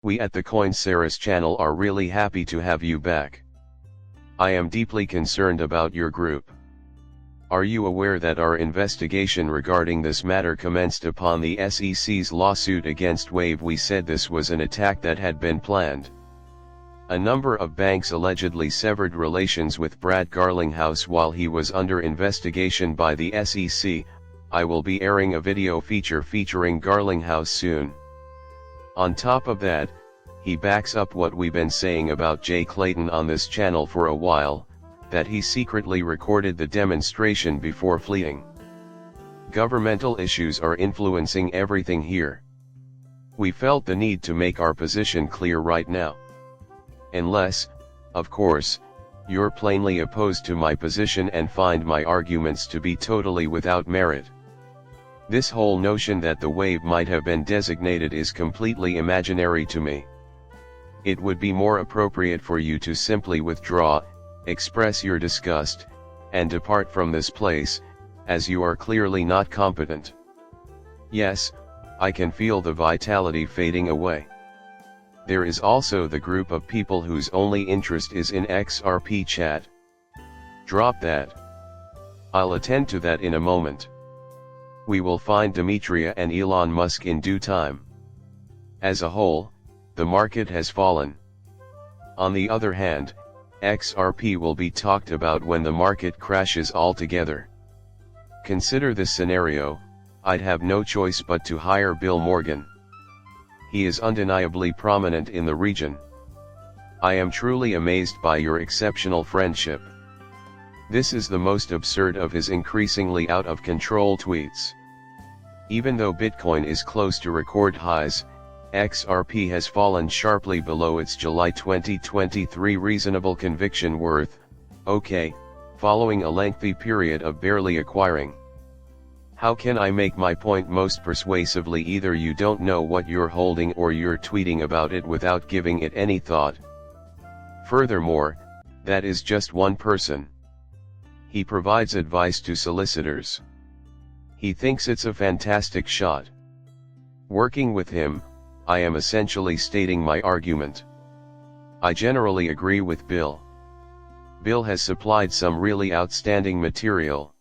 We at the Coinceras channel are really happy to have you back. I am deeply concerned about your group. Are you aware that our investigation regarding this matter commenced upon the SEC's lawsuit against Wave? We said this was an attack that had been planned. A number of banks allegedly severed relations with Brad Garlinghouse while he was under investigation by the SEC. I will be airing a video feature featuring Garlinghouse soon. On top of that, he backs up what we've been saying about Jay Clayton on this channel for a while, that he secretly recorded the demonstration before fleeing. Governmental issues are influencing everything here. We felt the need to make our position clear right now. Unless, of course, you're plainly opposed to my position and find my arguments to be totally without merit. This whole notion that the wave might have been designated is completely imaginary to me. It would be more appropriate for you to simply withdraw, express your disgust, and depart from this place, as you are clearly not competent. Yes, I can feel the vitality fading away. There is also the group of people whose only interest is in XRP chat. Drop that. I'll attend to that in a moment. We will find Demetria and Elon Musk in due time. As a whole, the market has fallen. On the other hand, XRP will be talked about when the market crashes altogether. Consider this scenario: I'd have no choice but to hire Bill Morgan. He is undeniably prominent in the region. I am truly amazed by your exceptional friendship. This is the most absurd of his increasingly out of control tweets. Even though Bitcoin is close to record highs, XRP has fallen sharply below its July 2023 reasonable conviction worth, OK, following a lengthy period of barely acquiring. How can I make my point most persuasively? Either you don't know what you're holding or you're tweeting about it without giving it any thought. Furthermore, that is just one person. He provides advice to solicitors. He thinks it's a fantastic shot. Working with him, I am essentially stating my argument. I generally agree with Bill. Bill has supplied some really outstanding material.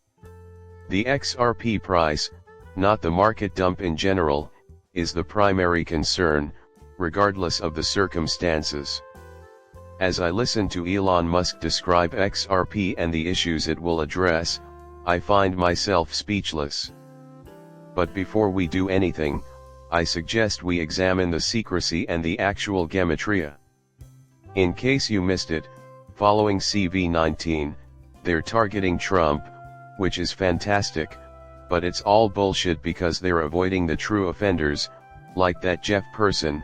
The XRP price, not the market dump in general, is the primary concern, regardless of the circumstances. As I listen to Elon Musk describe XRP and the issues it will address, I find myself speechless. But before we do anything, I suggest we examine the secrecy and the actual gematria. In case you missed it, following CV19, they're targeting Trump, which is fantastic, but it's all bullshit because they're avoiding the true offenders, like that Jeff person,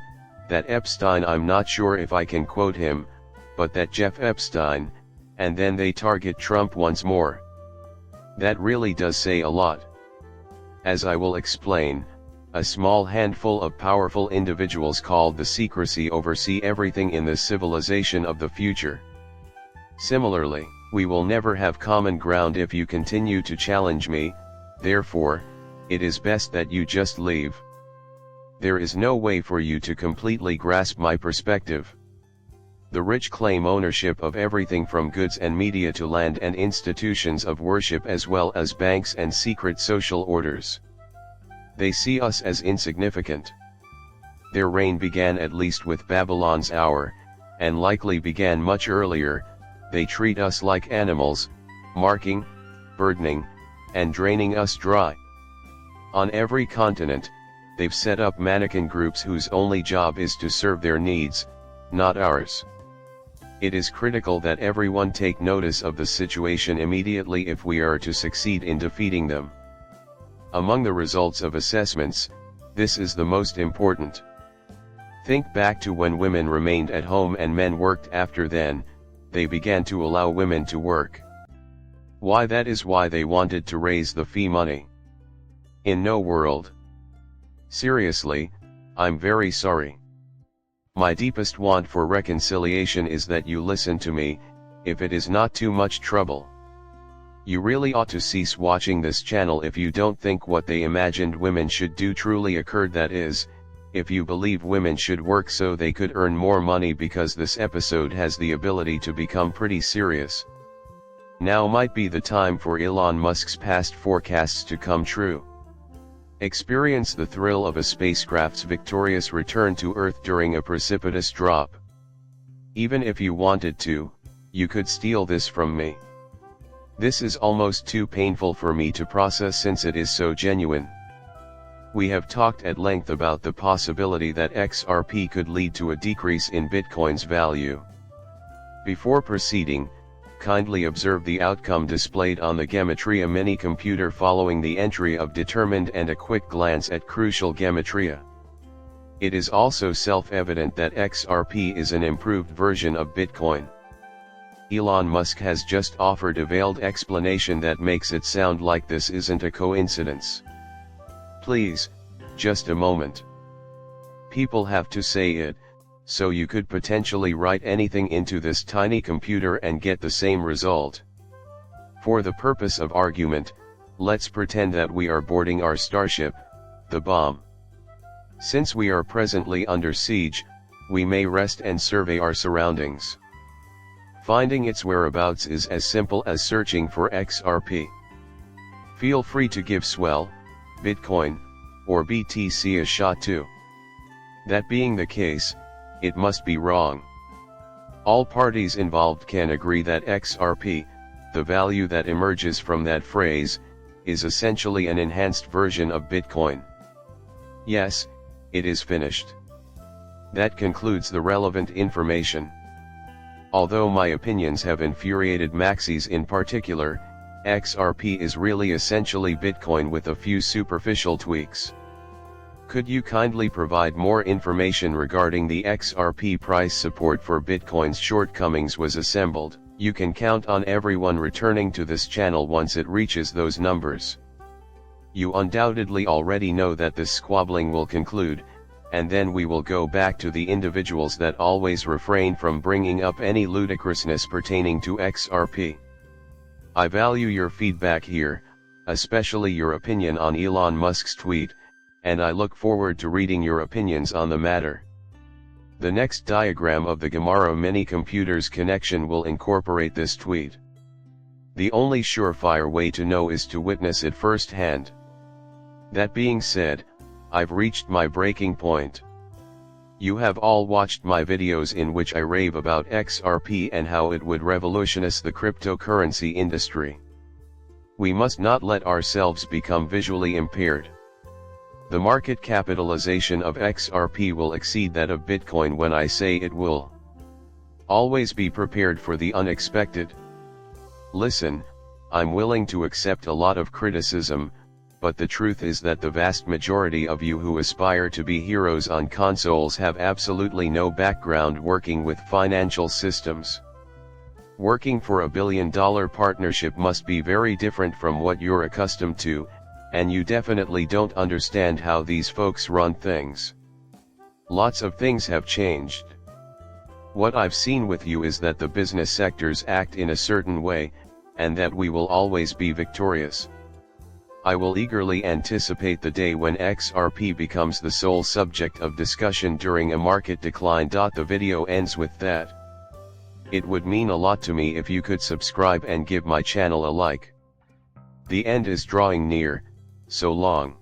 that Epstein. I'm not sure if I can quote him, but that Jeff Epstein, and then they target Trump once more. That really does say a lot. As I will explain, a small handful of powerful individuals called the secrecy oversee everything in this civilization of the future. Similarly, we will never have common ground if you continue to challenge me, therefore, it is best that you just leave. There is no way for you to completely grasp my perspective. The rich claim ownership of everything from goods and media to land and institutions of worship, as well as banks and secret social orders. They see us as insignificant. Their reign began at least with Babylon's hour, and likely began much earlier. They treat us like animals, marking, burdening, and draining us dry. On every continent, they've set up mannequin groups whose only job is to serve their needs, not ours. It is critical that everyone take notice of the situation immediately if we are to succeed in defeating them. Among the results of assessments, this is the most important. Think back to when women remained at home and men worked. After then, they began to allow women to work. Why? That is why they wanted to raise the fee money. In no world. Seriously, I'm very sorry. My deepest want for reconciliation is that you listen to me, if it is not too much trouble. You really ought to cease watching this channel if you don't think what they imagined women should do truly occurred. That is, if you believe women should work so they could earn more money, because this episode has the ability to become pretty serious. Now might be the time for Elon Musk's past forecasts to come true. Experience the thrill of a spacecraft's victorious return to Earth during a precipitous drop. Even if you wanted to, you could steal this from me. This is almost too painful for me to process since it is so genuine. We have talked at length about the possibility that XRP could lead to a decrease in Bitcoin's value. Before proceeding, kindly observe the outcome displayed on the Gematria mini computer following the entry of determined and a quick glance at crucial Gematria. It is also self-evident that XRP is an improved version of Bitcoin. Elon Musk has just offered a veiled explanation that makes it sound like this isn't a coincidence. Please, just a moment. People have to say it, so you could potentially write anything into this tiny computer and get the same result. For the purpose of argument, let's pretend that we are boarding our starship, the bomb. Since we are presently under siege, we may rest and survey our surroundings. Finding its whereabouts is as simple as searching for XRP. Feel free to give Swell, Bitcoin, or BTC a shot too. That being the case, it must be wrong. All parties involved can agree that XRP, the value that emerges from that phrase, is essentially an enhanced version of Bitcoin. Yes, it is finished. That concludes the relevant information. Although my opinions have infuriated maxis in particular, XRP is really essentially Bitcoin with a few superficial tweaks. Could you kindly provide more information regarding the XRP price support for Bitcoin's shortcomings was assembled? You can count on everyone returning to this channel once it reaches those numbers. You undoubtedly already know that this squabbling will conclude, and then we will go back to the individuals that always refrain from bringing up any ludicrousness pertaining to XRP. I value your feedback here, especially your opinion on Elon Musk's tweet, and I look forward to reading your opinions on the matter. The next diagram of the Gemara mini computer's connection will incorporate this tweet. The only surefire way to know is to witness it firsthand. That being said, I've reached my breaking point. You have all watched my videos in which I rave about XRP and how it would revolutionize the cryptocurrency industry. We must not let ourselves become visually impaired. The market capitalization of XRP will exceed that of Bitcoin when I say it will. Always be prepared for the unexpected. Listen, I'm willing to accept a lot of criticism, but the truth is that the vast majority of you who aspire to be heroes on consoles have absolutely no background working with financial systems. Working for a billion-dollar partnership must be very different from what you're accustomed to, and you definitely don't understand how these folks run things. Lots of things have changed. What I've seen with you is that the business sectors act in a certain way, and that we will always be victorious. I will eagerly anticipate the day when XRP becomes the sole subject of discussion during a market decline. The video ends with that. It would mean a lot to me if you could subscribe and give my channel a like. The end is drawing near, so long.